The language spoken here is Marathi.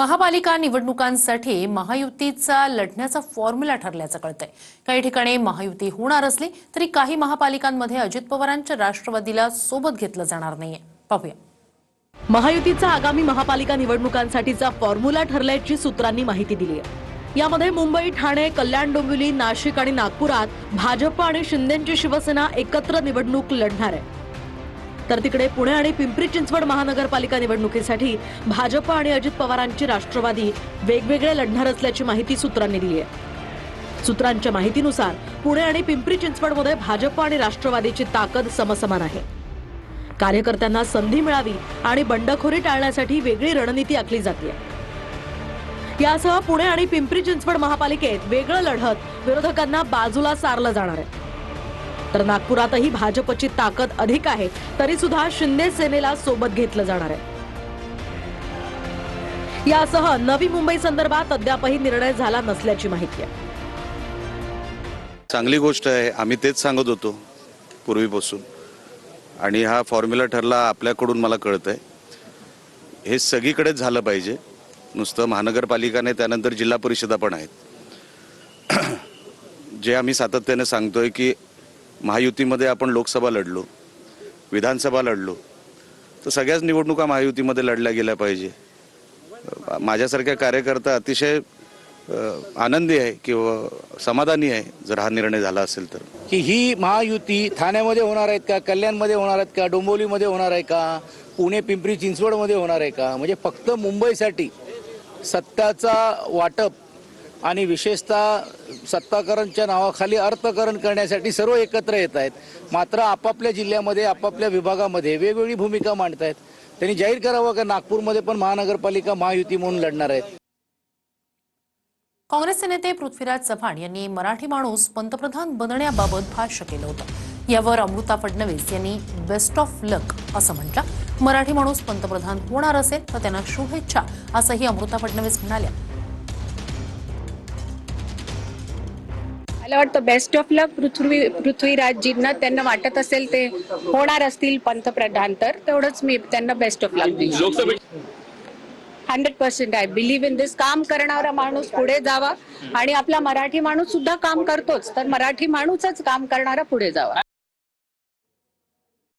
महापालिका निवडणुकांसाठी महायुतीचा लढण्याचा फॉर्म्युला ठरल्याचं कळतंय। काही ठिकाणी महायुती होणार असली तरी काही महापालिकांमध्ये अजित पवारांच्या राष्ट्रवादीला सोबत घेतलं जाणार नाहीये। पाहूया। महायुतीचा आगामी महापालिका निवडणुकांसाठीचा फॉर्म्युला ठरल्याची सूत्रांनी माहिती दिली आहे। यामध्ये मुंबई, ठाणे, कल्याण, डोंबिवली, नाशिक आणि नागपुरात भाजप आणि शिंदेची शिवसेना एकत्र निवडणूक लढणार आहे। तर तिकडे पुणे आणि पिंपरी चिंचवड महानगरपालिका निवडणुकीसाठी भाजप आणि अजित पवारांची राष्ट्रवादी वेगवेगळे लढणार असल्याची माहिती सूत्रांनी दिली आहे। सूत्रांच्या माहितीनुसार पुणे आणि पिंपरी चिंचवडमध्ये भाजप आणि राष्ट्रवादीची ताकद समसमान आहे। कार्यकर्त्यांना संधी मिळावी आणि बंडखोरी टाळण्यासाठी वेगळी रणनीती आखली जाते। यासह पुणे आणि पिंपरी चिंचवड महापालिकेत वेगळं लढत विरोधकांना बाजूला सारलं जाणार आहे। तर नागपुरातही भाजपची ताकद अधिक आहे, तरी सुद्धा शिंदे सेनेला सोबत घेतलं जाणार आहे। यासह नवी मुंबई संदर्भात अद्यापही निर्णय झाला नसल्याची माहिती आहे। चांगली गोष्ट आहे, आम्ही तेच सांगत होतो पूर्वीपासून आणि हा फॉर्म्युला ठरला आपल्याकडून मला कळतंय। हे सगळीकडेच झालं पाहिजे, नुसतं महानगरपालिकाने त्यानंतर जिल्हा परिषदा पण आहेत। जे आम्ही सातत्याने सांगतोय की महायुतीमध्ये आपण लोकसभा लढलो, विधानसभा लढलो, तर सगळ्याच निवडणुका महायुतीमध्ये लढल्या गेल्या पाहिजे। माझ्यासारख्या कार्यकर्ता अतिशय आनंदी आहे किंवा समाधानी आहे जर हा निर्णय झाला असेल तर। की ही महायुती ठाण्यामध्ये होणार आहेत का, कल्याणमध्ये होणार आहेत का, डोंबिवलीमध्ये होणार आहे का, पुणे पिंपरी चिंचवडमध्ये होणार आहे का, म्हणजे फक्त मुंबईसाठी सत्ताचा वाटप आणि विशेषतः सत्ताकरणच्या नावाखाली अर्थकरण करण्यासाठी सर्व एकत्र येत आहेत। मात्र आपापल्या जिल्ह्यामध्ये आपापल्या विभागामध्ये वेगवेगळी भूमिका मांडत आहेत। त्यांनी जाहीर करावं की नागपूरमध्ये पण महानगरपालिका महायुती म्हणून लढणार आहेत। काँग्रेसचे नेते पृथ्वीराज चव्हाण यांनी मराठी माणूस पंतप्रधान बनण्याबाबत भाष्य केलं होतं। यावर अमृता फडणवीस यांनी बेस्ट ऑफ लक असं म्हटलं। मराठी माणूस पंतप्रधान होणार असेल तर त्यांना शुभेच्छा असंही अमृता फडणवीस म्हणाल्या। मला वाटतं बेस्ट ऑफ लक पृथ्वीराजजींना, त्यांना वाटत असेल ते होणार असतील पंतप्रधान तर तेवढंच मी त्यांना बेस्ट ऑफ लक देईन। 100% आय बिलीव्ह इन दिस। काम करणारा माणूस पुढे जावा आणि आपला मराठी माणूस सुद्धा काम करतोच, तर मराठी माणूसच काम करणारा पुढे जावा।